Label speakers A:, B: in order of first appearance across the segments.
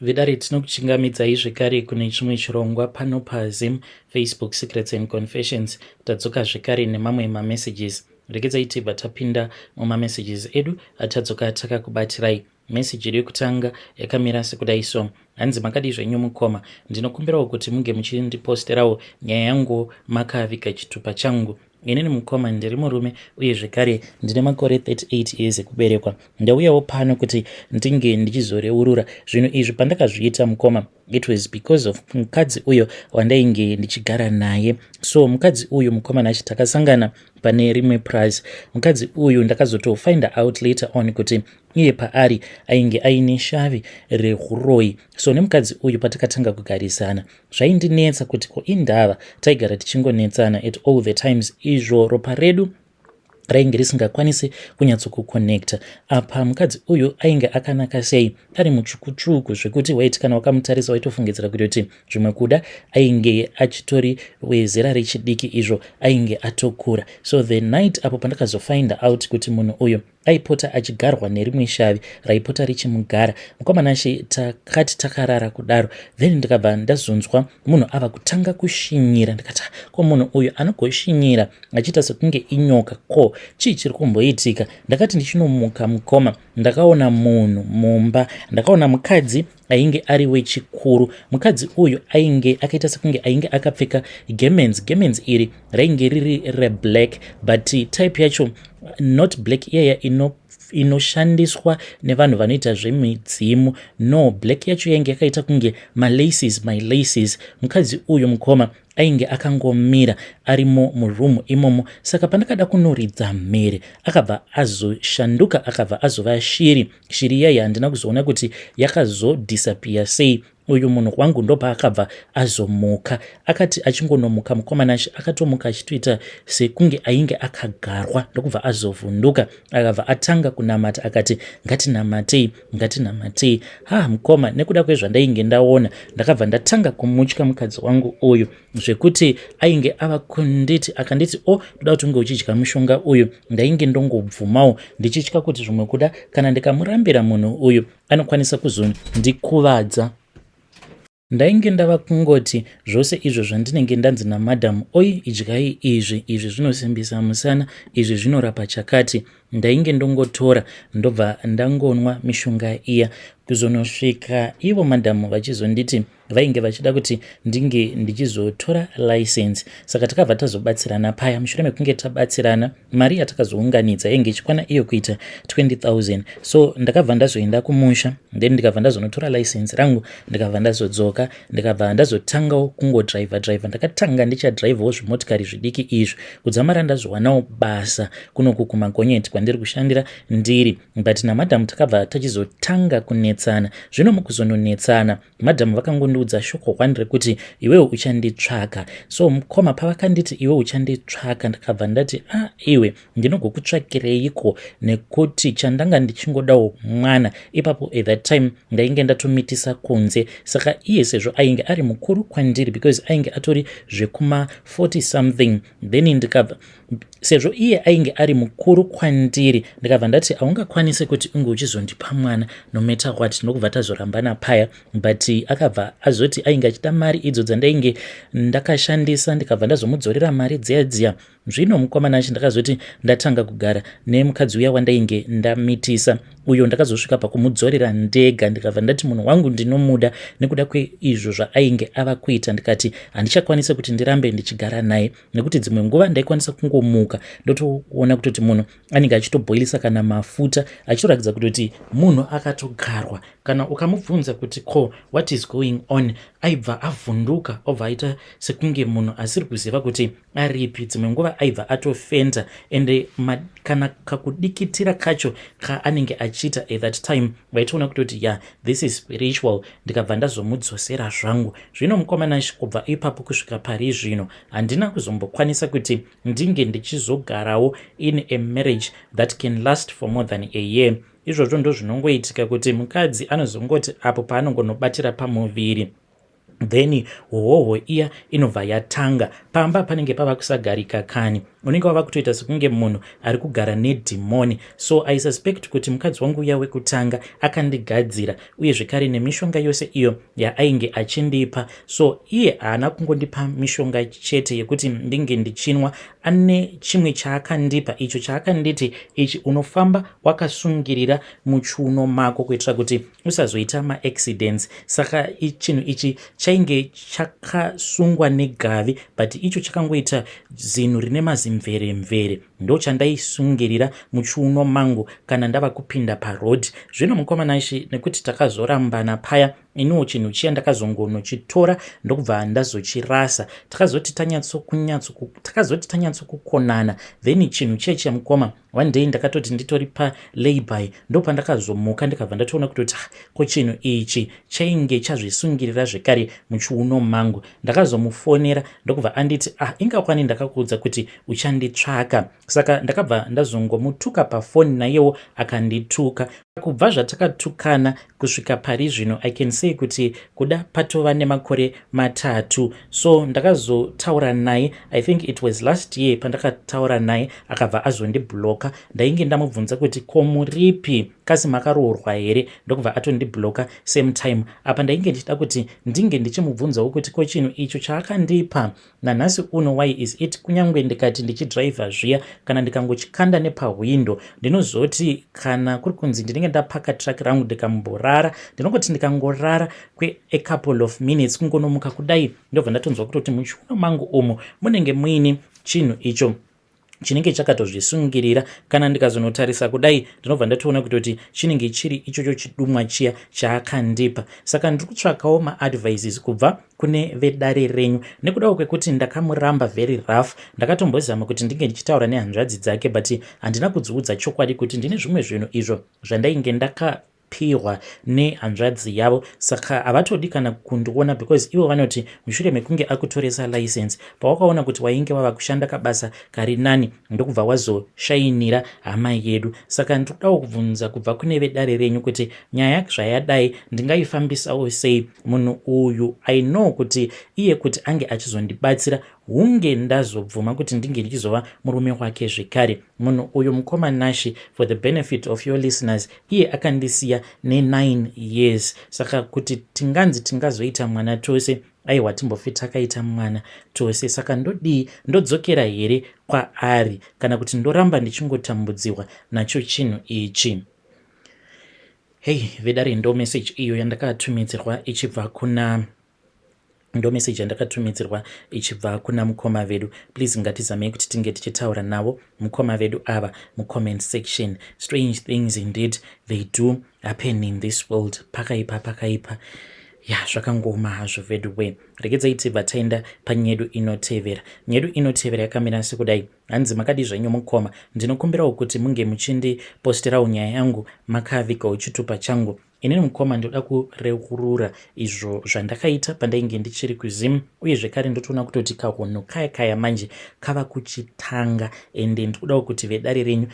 A: Vidare tinokuchingamidzai zvekare kune chimwe chirongwa pano paZim Facebook Secrets and Confessions. Tadzoka zvekare nemamwe mamessages. Regedzai tibva tapinda mumamessages edu atadzoka takakubatirai. Message iri yekutanga yakamira sekudai so: hanzi makadi zvenyu mukoma, ndinokumbirawo kuti munge muchindiposterawo nyaya yangu makaviga chitupa changu. Inini mukoma ndiri murume uye zvekare ndine makore 38 years ekuberekwa. Ndauyawo pano kuti ndinge ndichizoreurura zvinhu izvi pandakazviita mukoma. It was because of mukadzi uyo wandainge ndichigara naye. So mukadzi uyu mukoma nachi takasangana pane rimwe prize. Mukadzi uyu ndakazotofind out later on kuti iye paari ainge aine shavi rehuroi. So nemukadzi uyu patakatanga kugarisana zvaindinetsa kuti ko indava taigara tichingonetsana at all the times. Izvo ropa redu rainge risingakwanisi kunyatsokuconnecta. Apa mukadzi uyu ainge akanaka sei, ari mutsvuku zvekuti waiti kana wakamutarisa waitofungidzira kuti zvimwe kuda ainge achitori wezera rechidiki, izvo ainge atokura. So the night apo pandakazofind out kuti munhu uyu aipota achigarwa nerimwe shavi raipota richimugara, mukomanashi takati takarara kudaro, then ndikabva ndazonzwa munhu ava kutanga kushinyira. Ndikati ko munhu uyu anogoshinyira achiita sekunge inyoka, ko chii chiri kumboitika? Ndakati ndichinomuka mukoma, ndakaona munhu mumba, ndakaona mukadzi ainge ari wechikuru. Mukadzi uyu ainge akaita sekunge ainge akapfeka gemens iri rainge riri reblack, but type yacho not black iyaya inoshandiswa nevanhu vanoita zvemidzimu. No, black yacho yainge yakaita kunge my laces. Mukadzi uyu mukoma ainge akangomira arimo murumu imomo. Saka pandakada kunoridza mhere akabva azoshanduka, akabva azova shiri iyaya handina kuzoona kuti yakazodisappear sei. Uyu munhu wangu ndopa akabva azomuka. Akati achingonomuka mukomanashi akatomuka achitoita sekunge ainge akagarwa ndokubva azovhunduka, akabva atanga kunamata akati ngatinamatei. Mukoma, nekuda kwezvandainge ndaona ndakabva ndatanga kumutya mukadzi wangu uyu zvekuti ainge ava kunditi akanditi ndoda kuti unge uchidya mushonga uyu. Ndainge ndongobvumawo ndichitya kuti zvimwe kuda kana ndikamurambira munhu uyu anokwanisa kuzondikuvadza. Ndainge ndava kungoti zvose izvo zvandinenge ndanzi namadhamu, idyai izvi zvinosimbisa musana, izvi zvinorapa chakati. Ndainge ndongotora ndobva ndangonwa mishonga iya kuzonosvika ivo madhamu vachizonditi vainge vachida kuti ndinge ndichizotora license. Saka takabva tazobatsirana paya. Mushure mekunge tabatsirana, mari yatakazounganidza yainge ichikwana iyo kuita 20,000. So ndakabva ndazoenda kumusha, then ndikabva ndazonotora license rangu, ndikabva ndazodzoka, ndikabva ndazotangawo kungodriva. Ndakatanga ndichadrivawo zvimotikari zvidiki izvi kudzamara ndazowanawo basa kunoku kumagonyeti kwandiri kushandira ndiri. But namadhamu takabva tachizotanga kunetsana. Zvino mukuzononetsana madhamu vakangondiudza shoko 1 rekuti iwewe uchanditsvaka. So mukoma pavakanditi iwe uchanditsvaka, ndakabva ndati iwe ndinogokutsvakireiko, nekuti chandanga ndichingodawo mwana. Ipapo at that time ndainge ndatomitisa kunze. Saka iye sezvo ainge ari mukuru kwandiri because ainge atori zvekuma 40 something, then ndikabva sezvo iye ainge ari mukuru kwandiri ndikabva ndati haungakwanise kuti unge uchizondipa mwana no matter what. Ndokubva tazorambana paya, but akabva azoti ainge achida mari idzo dzandainge ndakashandisa, ndikabva ndazomudzorera mari dziya. Zvino mukomanachi ndakazoti ndatanga kugara nemukadzi uya wandainge ndamitisa. Uyo ndakazosvika pakumudzorera ndega. Ndikabva ndati munhu wangu ndinomuda nekuda kweizvo zvaainge ava kuita. Ndikati handichakwanisa kuti ndirambe ndichigara naye, nekuti dzimwe nguva ndaikwanisa kungomuka ndotoona kutoti munhu anenge achitobhoilisa kana mafuta, achitoratidza kutoti munhu akatogarwa. Kana ukamubvunza kuti what is going on, aibva avhunduka obva aita sekunge munhu asiri kuziva kuti aripi. Dzimwe nguva aibva atofenta, ende kana kakudikitira kacho kaanenge achiita at that time vaitoona kutoti this is spiritual. Ndikabva ndazomudzosera zvangu. Zvino mukomanashi kubva ipapo kusvika pari zvino handina kuzombokwanisa kuti ndinge ndichizogarawo in a marriage that can last for more than a year. Izvozvo ndo zvinongoitika kuti mukadzi anozongoti apo paanongonobatira pamuviri, then hoho iya inobva yatanga, pamba panenge pava kusagarika kani. unenge wava kutoita sekunge munhu ari kugara nedhimoni. So I suspect kuti mukadzi wangu uya wekutanga akandigadzira uye zvekare nemishonga yose iyo yaainge achindipa. So iye haana kungondipa mishonga chete yekuti ndinge ndichinwa, ane chimwe chaakandipa, icho chaakanditi ichi unofamba wakasungirira muchiuno mako kuitira kuti usazoita maaccidents. Saka chinhu ichi chainge chakasungwa negavi, but icho chakangoita zinhu rine mazimvere-mvere, ndo chandaisungirira muchiuno mangu kana ndava kupinda parod. Zvino mukomanashi, nekuti takazorambana paya, iniwo chinhu chiya ndakazongonochitora ndokubva ndazochirasa. Takazoti tanyatsokukonana, then chinhu chiya mukoma, one day ndakatoti nditori palayby, ndo pandakazomuka ndikabva ndatoona kutoti ko chinhu ichi chainge chazvisungirira zvekare muchiuno mangu. Ndakazomufonera ndokubva anditi ingakwani ndakakuudza kuti uchanditsvaka. Saka ndakabva ndazongomutuka pafoni, nayewo akandituka. Kubva zvatakatukana kusvika pari zvino, I can say kuti kuda patova nemakore 3. So ndakazotaura naye, I think it was last year pandakataura naye, akabva azondibloka. Ndainge ndamubvunza kuti ko muripi, kasi makaroorwa here, ndokubva atondibloka same time. Apa ndainge ndichida kuti ndinge ndichimubvunzawo kuti ko chinhu icho chaakandipa nanhasi uno, why is it, kunyange ndikati ndichidhraivha zviya kana ndikangochikanda nepahwindo, ndinozoti kana kuri kunzi ndinenge ndapaka truck rangu ndikamborara, ndinongoti ndikangorara a couple of minutes kungonomuka kudai, ndobva ndatonzwa kutoti muchiuno mangu umo munenge muini chinhu icho chinenge chakatozvisungirira. Kana ndikazonotarisa kudai, ndinobva ndatoona kutoti chinenge chiri ichocho chidumwa chiya chaakandipa. Saka ndiri kutsvakawo maadvices kubva kune vedare renyu, nekudawo kwekuti ndakamuramba very rough. Ndakatombozama kuti ndinge ndichitaura nehanzvadzi dzake, but handina kudziudza chokwadi kuti ndine zvimwe zvinhu izvo zvandainge ndakapihwa nehanzvadzi yavo. Saka havatodi kana kundiona, because ivo vanoti mushure mekunge akutoresa license, pawakaona kuti wainge wava kushanda kabasa kari nani, ndokubva wazoshayinira hama yedu. Saka ndikudawo kubvunza kubva kune vedare renyu kuti nyaya zvayadai ndingaifambisawo sei. Munhu uyu I know kuti iye kuti ange achizondibatsira hunge ndazobvuma kuti ndinge ndichizova murume wake zvekare. Munhu uyu mukomanashi, for the benefit of your listeners, iye akandisiya ne9 years. Saka kuti tinganzi tingazoita mwana tose, aiwa timbofi takaita mwana tose. Saka ndodzokera here kwaari kana kuti ndoramba ndichingotambudziwa nacho chinhu ichi? Hey vedare, ndo message iyo yandakatumidzirwa ichibva kuna mukoma vedu. Please ngatizamei kuti tinge tichitaura navo mukoma vedu ava mucomment section. Strange things indeed they do happen in this world. Pakaipa zvakangoma hazvo vedu we. Regedzai tibva taenda panyedu inotevera. Nyedu inotevera yakamira sekudai. Hanzi makadi zvenyu mukoma, ndinokumbirawo kuti munge muchindiposterawo nyaya yangu makavikawo chitupa changu. Inini mukoma ndoda kureurura izvo zvandakaita pandainge ndichiri kuzimu, uye zvekare ndotoona kutoti kahono kaya manje kava kuchitanga, ende ndikudawo kuti vedare renyu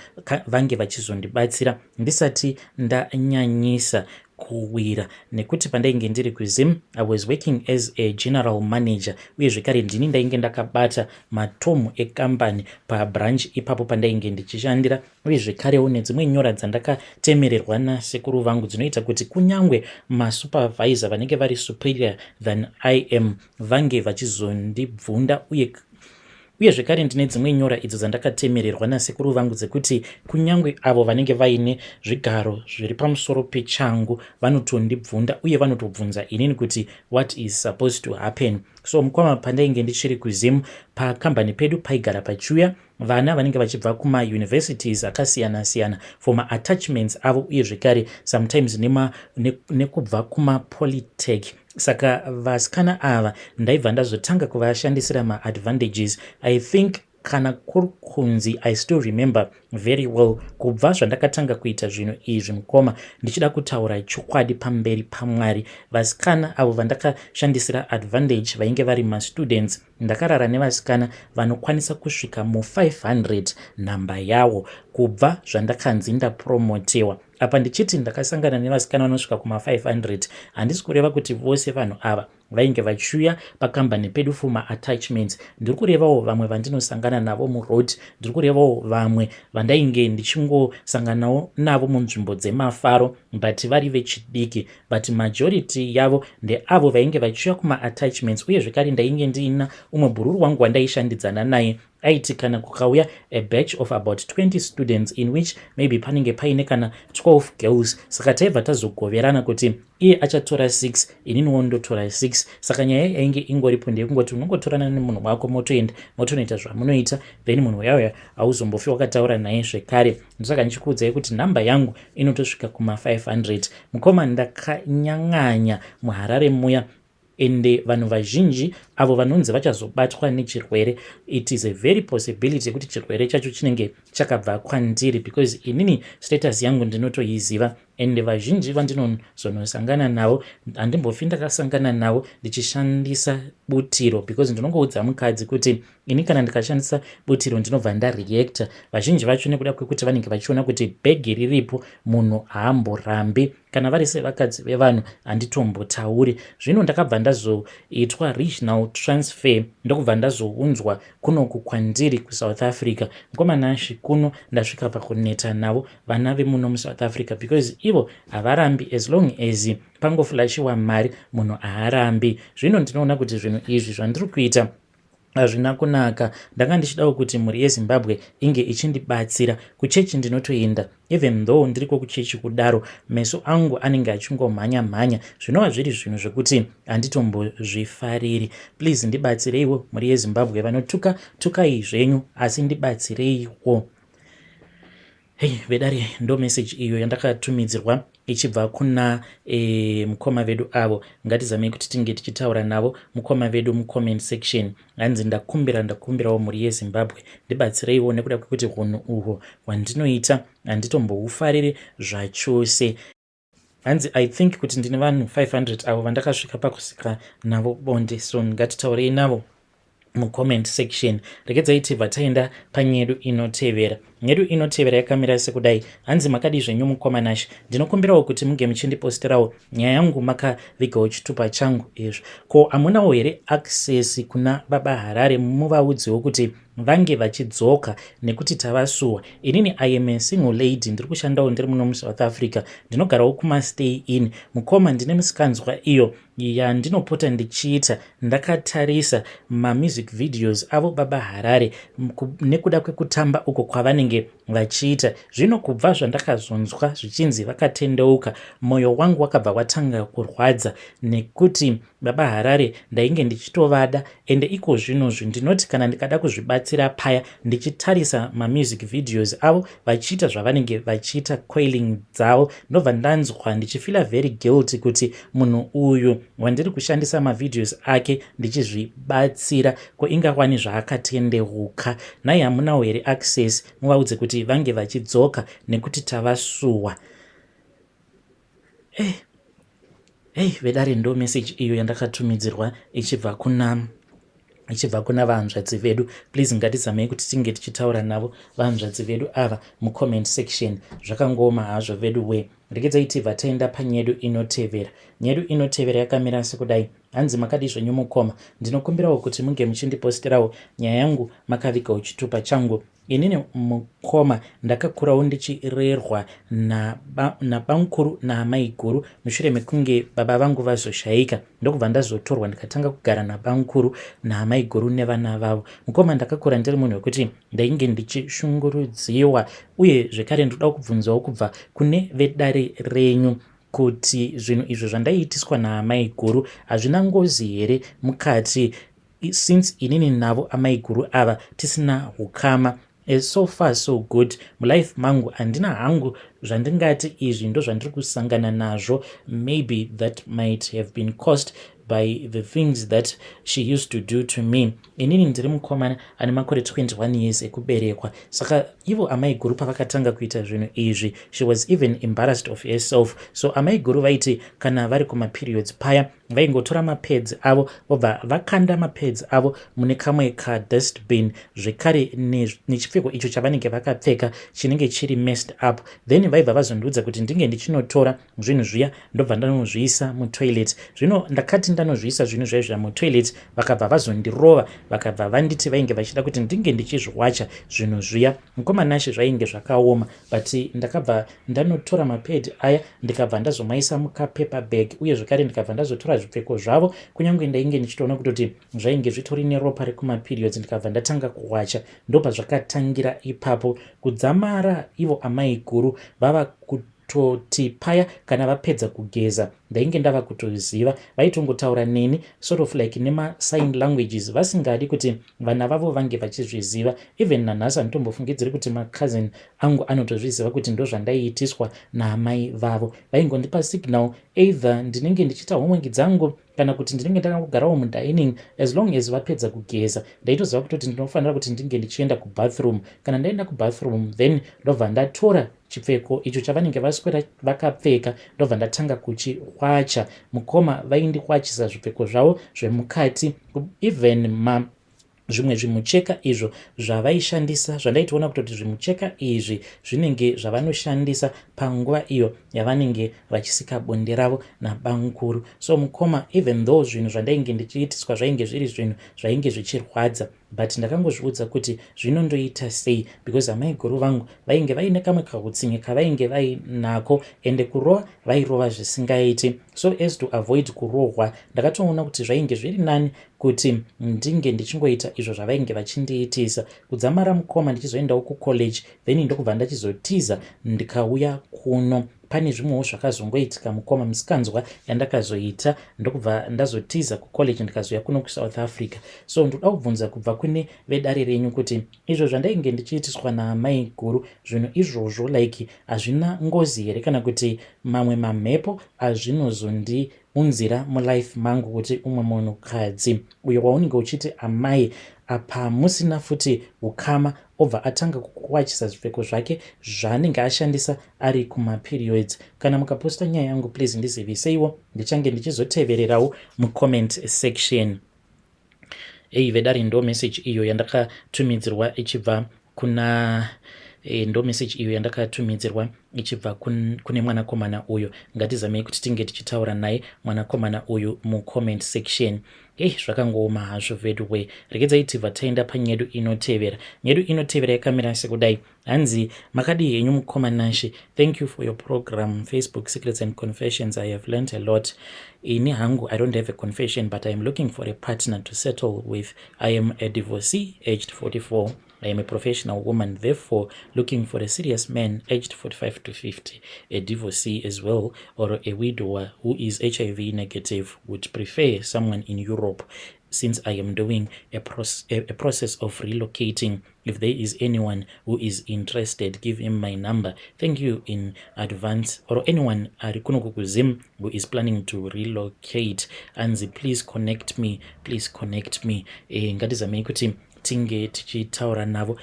A: vange vachizondibatsira ndisati ndanyanyisa kuwira, nekuti pandainge ndiri kuzimu I was working as a general manager, uye zvekare ndini ndainge ndakabata matomu ekambani pabranch ipapo pandainge ndichishandira, uye zvekarewo nedzimwe nyora dzandakatemererwa nasekuru vangu dzinoita kuti kunyangwe masupervisor vanenge vari superior than I am vange vachizondibvunda, uye zvekare ndine dzimwe nyora idzo dzandakatemererwa nasekuru vangu dzekuti kunyangwe avo vanenge vaine zvigaro zviri pamusoro pechangu vanotondibvunda uye vanotobvunza inini kuti what is supposed to happen. So mukoma pandainge ndichiri kuzimu, pakambani pedu paigara pachiuya vana vanenge vachibva kumauniversities akasiyana-siyana for maattachments avo, uye zvekare sometimes nekubva kumapolytech. Saka vasikana ava ndaibva ndazotanga kuvashandisira maadvantages. I think kana kuri kunzi I still remember very well, kubva zvandakatanga kuita zvinhu izvi mukoma, ndichida kutaura chokwadi pamberi paMwari, vasikana avo vandakashandisira advantage vainge vari mastudents, ndakarara nevasikana vanokwanisa kusvika mu500 nhamba yavo kubva zvandakanzi ndapromotewa. Apa ndichiti ndakasangana nevasikana vanosvika kuma500, handisi kureva kuti vose vanhu ava vainge vachiuya pakambani pedu for maattachments. Ndiri kurevawo vamwe vandinosangana navo muroad, ndiri kurevawo vamwe vandainge ndichingosanganawo navo munzvimbo dzemafaro but vari vechidiki, but majority yavo ndeavo vainge vachiuya kumaattachments. Uye zvekare ndainge ndiina umwe bhururu wangu wandaishandidzana naye aiti kana kukauya a batch of about 20 students in which maybe panenge paine kana 12 girls, saka taibva tazogoverana kuti iye achatora 6 ininiwo ndotora 6. Saka nyaya yainge ingoripo ndeyekungoti unongotorana nemunhu wako motoenda motonoita zvamunoita, then munhu uyauya hauzombofi wakataura naye zvekare. Ndosaka ndichikuudzai kuti nhamba yangu inotosvika kuma500. Mukoma ndakanyang'anya muHarare muya, ende vanhu vazhinji avo vanonzi vachazobatwa nechirwere, it is a very possibility yekuti chirwere chacho chinenge chakabva kwandiri because inini status yangu ndinotoiziva, ende vazhinji vandinozonosangana navo handimbofi ndakasangana navo ndichishandisa butiro because ndinongoudza mukadzi kuti ini kana ndikashandisa butiro ndinobva ndareacta. Vazhinji vacho nekuda kwekuti vanenge vachiona kuti bhegi riripo munhu haamborambi, kana vari sevakadzi vevanhu handitombotauri. Zvino ndakabva ndazoitwa regional transfer, ndokubva ndazounzwa kunoku kwandiri kuSouth Africa. Mukomanashi kuno ndasvika pakuneta navo vana vemuno muSouth Africa because ivo havarambi as long as pangofulashiwa mari munhu haarambi. Zvino ndinoona kuti zvinhu izvi zvandiri kuita hazvina kunaka. Ndanga ndichidawo kuti mhuri yeZimbabwe inge ichindibatsira. Kuchechi ndinotoenda, even though ndiriko kuchechi kudaro meso angu anenge achingomhanya-mhanya, zvinova zviri zvinhu zvekuti handitombozvifariri. Please ndibatsireiwo mhuri yeZimbabwe, vanotuka tukai zvenyu asi ndibatsireiwo. Hey, vedare ndo message iyo yandakatumidzirwa ichibva kuna mukoma vedu avo. Ngatizamei kuti tinge tichitaura navo mukoma vedu mucomment section. Hanzi ndakumbirawo mhuri yeZimbabwe ndibatsireiwo nekuda kwekuti hunhu uhwo hwandinoita handitombohufariri zvachose. Hanzi I think kuti ndine vanhu 500 avo vandakasvika pakusika navo bonde, so ngatitaurei navo mucomment section. Regedzai vataenda panyedu inotevera. Nyedu inotevera yakamira sekudai. Hanzi makadi zvenyu mukomanashi, ndinokumbirawo kuti munge muchindiposterawo nyaya yangu makavigawo chitupa changu izvo. Ko hamunawo here access kuna baba Harare muvaudzewo kuti vange vachidzoka nekuti tavasuwa. Inini I am a single lady, ndiri kushandawo ndiri muno muSouth Africa, ndinogarawo kumastay in. Mukoma ndine musikanzwa iyo yandinopota ndichiita, ndakatarisa mamusic videos avo baba Harare nekuda kwekutamba uko kwavanenge vachiita. Zvino kubva zvandakazonzwa zvichinzi vakatendeuka, moyo wangu wakabva watanga kurwadza nekuti baba Harare ndainge ndichitovada, ende iko zvinozvi ndinoti kana ndikada kuzvibatsira paya ndichitarisa mamusic videos avo vachiita zvavanenge vachiita coiling dzavo, ndobva ndanzwa ndichifila very guilty kuti munhu uyu wandiri kushandisa mavideos ake ndichizvibatsira ko ingawani zvaakatendeuka. Nhai hamunawo here access, muvaudze kuti vange vachidzoka nekuti tavasuwa. Hey, vedare ndo message iyo yandakatumidzirwa ichibva kuna vahanzvadzi vedu. Please ngatizamei kuti tinge tichitaura navo vahanzvadzi vedu ava mucomment section. Zvakangoma hazvo vedu we. Regedzai vataenda panyedu inotevera. Nyedu inotevera yakamira sekudai. Hanzi makadi zvenyu mukoma, ndinokumbirawo kuti munge muchindiposterawo nyaya yangu makavigawo chitupa changu. Inini mukoma ndakakurawo ndichirerwa nabamukuru naamai guru. Mushure mekunge baba vangu vazoshayika, ndokubva ndazotorwa ndikatanga kugara nabamukuru naamai guru nevana vavo. Mukoma ndakakura ndiri munhu wekuti ndainge ndichishungurudziwa, uye zvekare ndoda kubvunzawo kubva kune vedare renyu kuti zvinhu izvo zvandaiitiswa naamai guru hazvina ngozi here mukati, since inini navo amai guru ava tisina ukama. So far so good mulife mangu, handina hangu zvandingati izvi ndo zvandiri kusangana nazvo. Maybe that might have been caused by the things that she used to do to me. Inini ndiri mukomana ane makore 21 years ekuberekwa, saka ivo amai guru pavakatanga kuita zvinhu izvi, she was even embarrassed of herself. So amai guru vaiti kana vari kumaperiods paya vaingotora mapads avo vobva vakanda mapads avo mune kamwe kadustbin, zvekare nechipfeko icho chavanenge vakapfeka chinenge chiri messed up. Then vaibva vazondiudza kuti ndinge ndichinotora zvinhu zviya ndobva ndanozviisa mutoilet. Zvino ndakati ndanozviisa zvinhu zvaizvira mutoilet vakabva vazondirova vakabva vanditi vainge vachida kuti ndinge ndichizviwacha zvinhu zviya. Mukomanashe zvainge zvakaoma, but ndakabva ndanotora mapad aya ndikabva ndazomaisa mukapepa bag, uye zvekare ndikabva ndazotora zvipfeko zvavo kunyange ndainge ndichitoona kutoti zvainge zvitori neropa rekumaperiods, ndikabva ndatanga kuwacha. Ndopa zvakatangira ipapo kudzamara ivo amai guru vava kutoti paya kana vapedza kugeza ndainge ndava kutoziva, vaitongotaura neni sort of like nema-sign languages vasingadi kuti vana vavo vange vachizviziva. Even nanhasi anotombofungidziri kuti macousin angu anotozviziva kuti ndo zvandaiitiswa naamai vavo. Vaingondipa signal either ndinenge ndichiita homework dzangu kana kuti ndinenge ndakangogarawo mudining, as long as vapedza kugeza ndaitoziva kutoti ndinofanira kuti ndinge ndichienda kubathroom. Kana ndaenda kubathroom then ndobva ndatora chipfeko icho chavanenge vaswera vakapfeka ndobva ndatanga kuchiwacha. Mukoma vaindiwachisa zvipfeko zvavo zvemukati, even zvimwe zvimucheka izvo zvavaishandisa, zvandaitoona kutoti zvimucheka izvi zvinenge zvavanoshandisa panguva iyo yavanenge vachisika bonde ravo nabanguru. So mukoma, even though zvinhu zvandainge ndichiitiswa zvainge zviri zvinhu zvainge zvichirwadza, but ndakangozviudza kuti zvinondoita sei, because amai guru vangu vainge vaine kamwe kahutsinye kavainge vainako, ende kurova vairova zvisingaiti. So as to avoid kurohwa, ndakatoona kuti zvainge zviri nani kuti ndinge ndichingoita izvo zvavainge vachindiitisa. Kudzamara mukoma ndichizoendawo kucollege, then ndokubva ndachizotiza ndikauya kuno. Pane zvimwewo zvakazongoitika mukoma, musikanzwa yandakazoita ndokubva ndazotiza kucollege ndikazoya kuno kuSouth Africa. So ndoda kubvunza kubva kune vedare renyu kuti izvo zvandainge ndichiitiswa naamai guru, zvinhu izvozvo like hazvina ngozi here, kana kuti mamwe mamhepo azvinozondiunzira mulife mangu kuti umwe munhukadzi uyo waunenge uchiti amai apa musina futi ukama obva atanga kukuwachisa zvipfeko zvake zvaanenge ashandisa ari kumaperiods. Kana mukaposta nyaya yangu please ndiziviseiwo, ndichange ndichizotevererawo mucomment section. Vedare ndo message iyo yandakatumidzirwa ichibva kuna ndo message iyo yandakatumidzirwa ichibva kune mwanakomana uyu. Ngatizamei kuti tinge tichitaura naye mwanakomana uyu mucomment section. Zvakangooma hazvo vedwe. Regedzai tibva taenda panyedu inotevera. Nyedu inotevera yakamira sekudai. Hanzi makadi henyu mukomanashe. Thank you for your program Facebook Secrets and Confessions. I have learned a lot. Ini hangu, I don't have a confession, but I am looking for a partner to settle with. I am a divorcee aged 44. I am a professional woman, therefore looking for a serious man aged 45 to 50, a divorcee as well, or a widower who is HIV negative. Would prefer someone in Europe, since I am doing a process of relocating. If there is anyone who is interested, give him my number. Thank you in advance. Or anyone arikunokukuzim who is planning to relocate, Anzi, please connect me. Ngatizamei kuti tinge tichitaura navo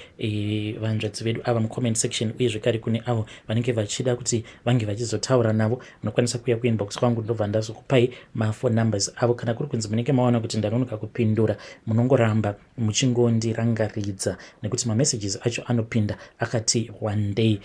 A: vanzvadzi vedu ava mucomment section, uye zvekare kune avo vanenge vachida kuti vange vachizotaura navo munokwanisa kuya kuinbox kwangu ndobva ndazokupai mafone numbers avo. Kana kuri kunzi munenge maona kuti ndanonoka kupindura, munongoramba muchingondirangaridza nekuti mamessages acho anopinda akati one day.